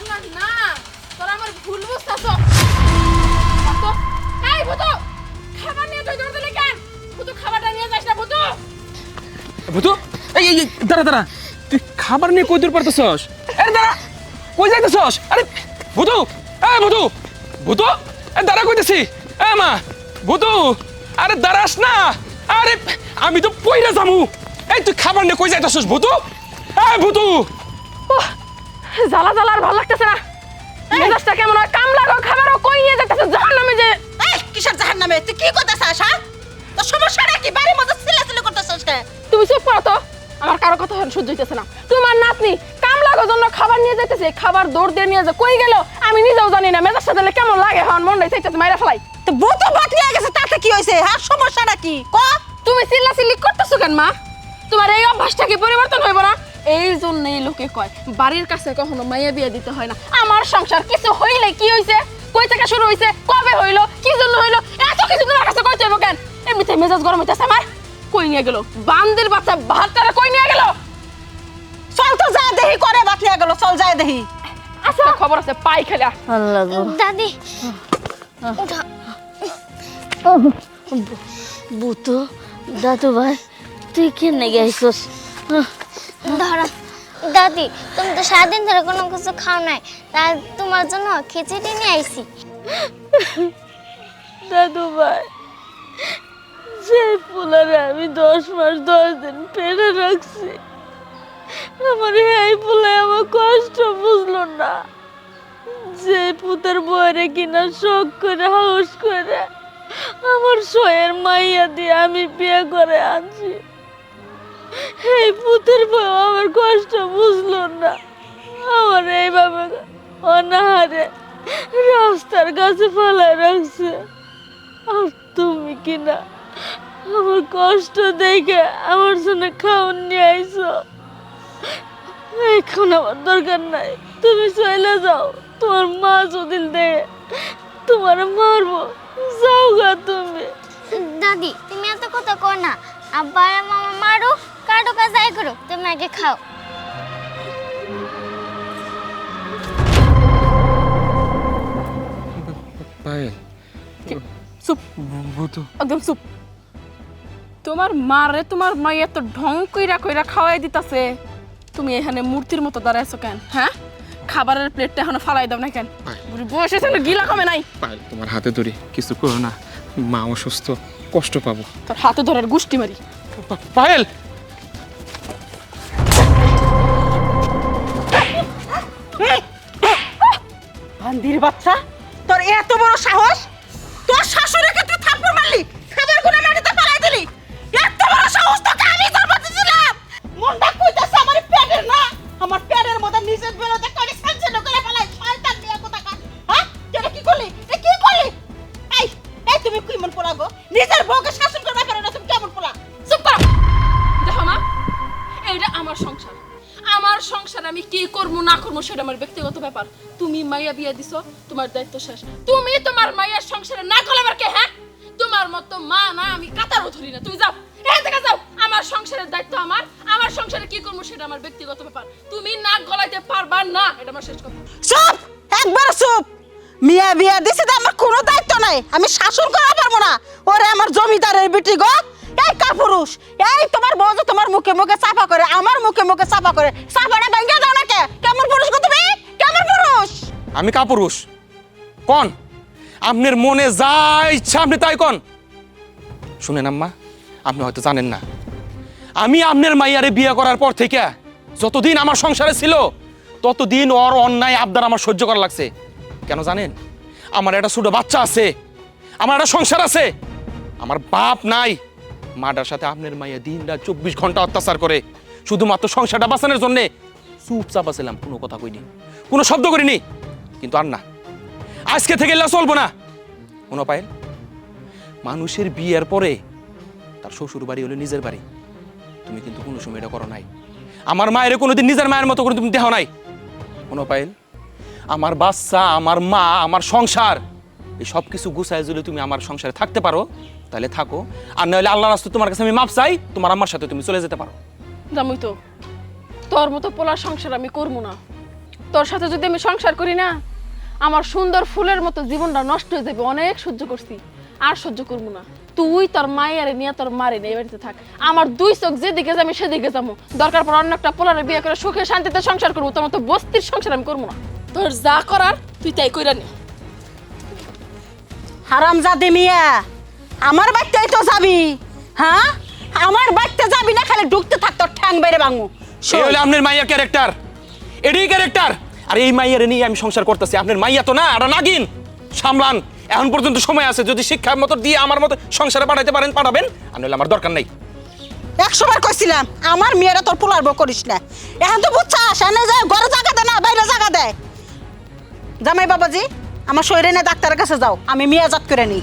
না না তোরা আমার ভুল বুঝতাছ তো এই ভূতু খাবার নিয়ে তুই দৌড় দিলি কেন ভূতু খাবারটা নিয়ে যাস না ভূতু ভূতু এই এই দাঁড়া দাঁড়া তুই খাবার নিয়ে কই দূর পারতেছস আরে দাঁড়া কই যাইতেছস আরে ভূতু এই ভূতু ভূতু এ দাঁড়া কইতেছি এ মা ভূতু আরে দাঁড়াস না আরে আমি তো পইরা যামু এই তুই খাবার নিয়ে কই যাইতেছস ভূতু এই ভূতু জ্বালা জ্বালা আর ভালো লাগতেছে না মেজাজটা কেমন হয় কাম লাগো খাবারও কই নিয়ে যাইতেছ জাহান্নামে যে এই কিসের জাহান্নামে তুই কি করতেছস হ্যাঁ তোর সমস্যাটা কি বাড়ির মধ্যে চিল্লাচিল্লি করতেছস কে তুমি চুপ করো তো আমার কারো কথা সহ্য হইতেছে না তোমার নাতনি কাম লাগো জন্য খাবার নিয়ে যাইতেছে খাবার দৌড় দিয়ে নিয়ে যা কই গেল আমি নিজেও জানি না মেজাজটা দিলে কেমন লাগে হন মন নাই চাইতেছে মাইরা ফেলাই তো ভূত বাটলিয়া গেছে তাতে কি হইছে হ্যাঁ সমস্যাটা কি ক তুমি চিল্লাচিল্লি করতেছো কেন মা তোমার এই অভ্যাসটা কি পরিবর্তন হইব না এই জন্যই লোকে কয় বাড়ির কাছে কখনো মাইয়া বিয়ে দিতে হয় না আমার সংসার কিছু হইলে কি হইছে কই থেকে শুরু হইছে কবে হইলো কি জন্য হইলো এত কিছু তোমার কাছে কইতে হইব কেন এমনিতে মেজাজ গরম হইতেছে আমার কই নিয়ে গেল বান্দির বাচ্চা ভাতটা কই নিয়ে গেল চল তো যা দেহি করে বাটলিয়া গেল চল যায় দেহি আচ্ছা খবর আছে পাই খেলা আল্লাহ গো দাদি উঠা বুতো দাদু ভাই তুই কেনে গেছিস ধরো দাদি তুমি তো সারাদিন ধরে কোনো কিছু খাও নাই তাই তোমার জন্য খিচুড়ি নিয়ে আইছি দাদু ভাই যে পোলারে আমি 10 মাস 10 দিন পেটে রাখছি আমার এই পোলায় আমার কষ্ট বুঝলো না যে পুতের বইরে কিনা শখ করে হাউস করে আমার শোয়ের মাইয়া দিয়ে আমি বিয়ে করে আনছি এই পুতের বউ আমার কষ্ট বুঝলো না আমার এইভাবে অনাহারে রাস্তার কাছে ফেলায় রাখছে আর তুমি কিনা আমার কষ্ট দেখে আমার জন্য খাওয়ান নিয়ে আইছো এখন আমার দরকার নাই তুমি চলে যাও তোমার মা যদি দেয় তোমার মারবো যাও গা তুমি দাদি তুমি এত কথা কর না আব্বা আর মামা মারো কাটো কাজ যাই করো তুমি আগে খাও পায়েল চুপ ভূতু একদম চুপ তোমার মারে তোমার মাইয়া তো ঢং কইরা কইরা খাওয়াই দিতাছে তুমি এখানে মূর্তির মতো দাঁড়াইছো কেন হ্যাঁ খাবারের প্লেটটা এখনো ফালাই দাও না কেন বুড়ি বয়স হয়েছে না গিলা কমে নাই পায়েল তোমার হাতে ধরি কিছু করো না মা অসুস্থ কষ্ট পাবো তোর হাতে ধরার গুষ্টি মারি পায়েল বান্দির বাচ্চা তোর এত বড় সাহস তোর শাশুড়িকে তুই থাপ্পড় মারলি খাবার গুলো মাটিতে ফেলাই দিলি এত বড় সাহস তোকে আমি জন্ম দিয়েছিলাম মনটা কইতাছে আমার পেটের না আমার পেটের মধ্যে নিজের বেরোতে করে সানসেন করে ফেলাই শয়তান নিয়ে কোথাকার হ্যাঁ তুই কি করলি এ কি করলি এই এই তুমি কি মন পোলা গো নিজের বউকে শাসন করতে পারো না তুমি কেমন পোলা চুপ কর দেখো মা এইটা আমার সংসার আমার সংসার আমি কি করবো না করবো সেটা আমার ব্যক্তিগত ব্যাপার তুমি মাইয়া বিয়া দিছো তোমার দায়িত্ব শেষ তুমি তোমার মাইয়ার সংসারে না গলাবার কে হ্যাঁ তোমার মতো মা না আমি কাতারও ধরি না তুমি যাও এখান থেকে যাও আমার সংসারের দায়িত্ব আমার সংসারে কি করবো সেটা আমার ব্যক্তিগত ব্যাপার তুমি নাক গলাইতে পারবা না এটা আমার শেষ কথা চুপ একবার চুপ মিয়া বিয়া দিছি তো আমার কোনো দায়িত্ব নাই আমি শাসন করা পারবো না ওরে আমার জমিদারের বেটি গো এই কাপুরুষ এই তোমার বউ যে তোমার মুখে মুখে চাপা করে আমার মুখে মুখে চাপা করে চাপাটা ভাঙিয়ে দাও না কে কেমন পুরুষ গো তুমি কেমন পুরুষ আমি কাপুরুষ কোন আপনার মনে যা ইচ্ছা আপনি তাই কোন শুনেন আম্মা আপনি হয়তো জানেন না আমি আপনার মাইয়ারে বিয়ে করার পর থেকে যতদিন আমার সংসারে ছিল ততদিন ওর অন্যায় আবদার আমার সহ্য করা লাগছে কেন জানেন আমার একটা ছোট বাচ্চা আছে আমার একটা সংসার আছে আমার বাপ নাই মাটার সাথে আপনার মাইয়া দিন রাত 24 ঘন্টা অত্যাচার করে শুধুমাত্র সংসারটা বাঁচানোর জন্যে চুপচাপ ছিলাম কোনো কথা কইনি কোনো শব্দ করিনি কিন্তু আর না আজকে থেকে এলা চলবো না কোনো পায়েল মানুষের বিয়ের পরে তার শ্বশুর বাড়ি হলো নিজের বাড়ি তুমি কিন্তু কোনো সময় এটা করো নাই আমার মায়ের কোনোদিন নিজের মায়ের মতো করে তুমি দেহ নাই কোনো পায়েল আমার বাচ্চা আমার মা আমার সংসার এই সব কিছু গুছায় যদি তুমি আমার সংসারে থাকতে পারো তাহলে থাকো আর নাহলে আল্লাহর রাস্তায় তোমার কাছে আমি মাপ চাই তোমার আম্মার সাথে তুমি চলে যেতে পারো জামুই তো তোর মতো পোলার সংসার আমি করবো না তোর সাথে যদি আমি সংসার করি না, আমার সুন্দর ফুলের মতো জীবনটা নষ্ট হয়ে যাবে। অনেক সহ্য করছি, আর সহ্য করবো না। তুই তোর মায়ের নিয়ে তোর মারে নিয়ে বাড়িতে থাক। আমার দুই চোখ যেদিকে যাবি সেদিকে যাবো। দরকার পর অন্য একটা পোলারে বিয়ে করে সুখে শান্তিতে সংসার করবো। তোর মতো বস্তির সংসার আমি করবো না। তোর যা করার তুই তাই কইরা নি। হারামজাদে মিয়া, আমার বাড়িতেই তো যাবি। হ্যাঁ, আমার বাড়িতে যাবি না, খালি ঢুকতে থাক, তোর ঠ্যাং বাইরে ভাঙু। এই হলো আপনার মাইয়ার ক্যারেক্টার, এটাই ক্যারেক্টার। আর এই মাইয়ারে নিয়ে আমি সংসার করতেছি। আপনার মাইয়া তো না, আর নাগিন। সামলান, এখন পর্যন্ত সময় আছে। যদি শিক্ষার মতো দিয়ে আমার মতো সংসারে পাঠাইতে পারেন পাঠাবেন, আর নইলে আমার দরকার নাই। 100 বার কইছিলাম আমার মেয়েরা তোর পোলার বউ করিস না। এখন তো বুঝছাস, এনে যায় ঘরে জায়গা দেয় না, বাইরে জায়গা দেয়। জামাই বাবাজি, আমার শরীরে না ডাক্তারের কাছে যাও, আমি মেয়ে জাত করে নিই।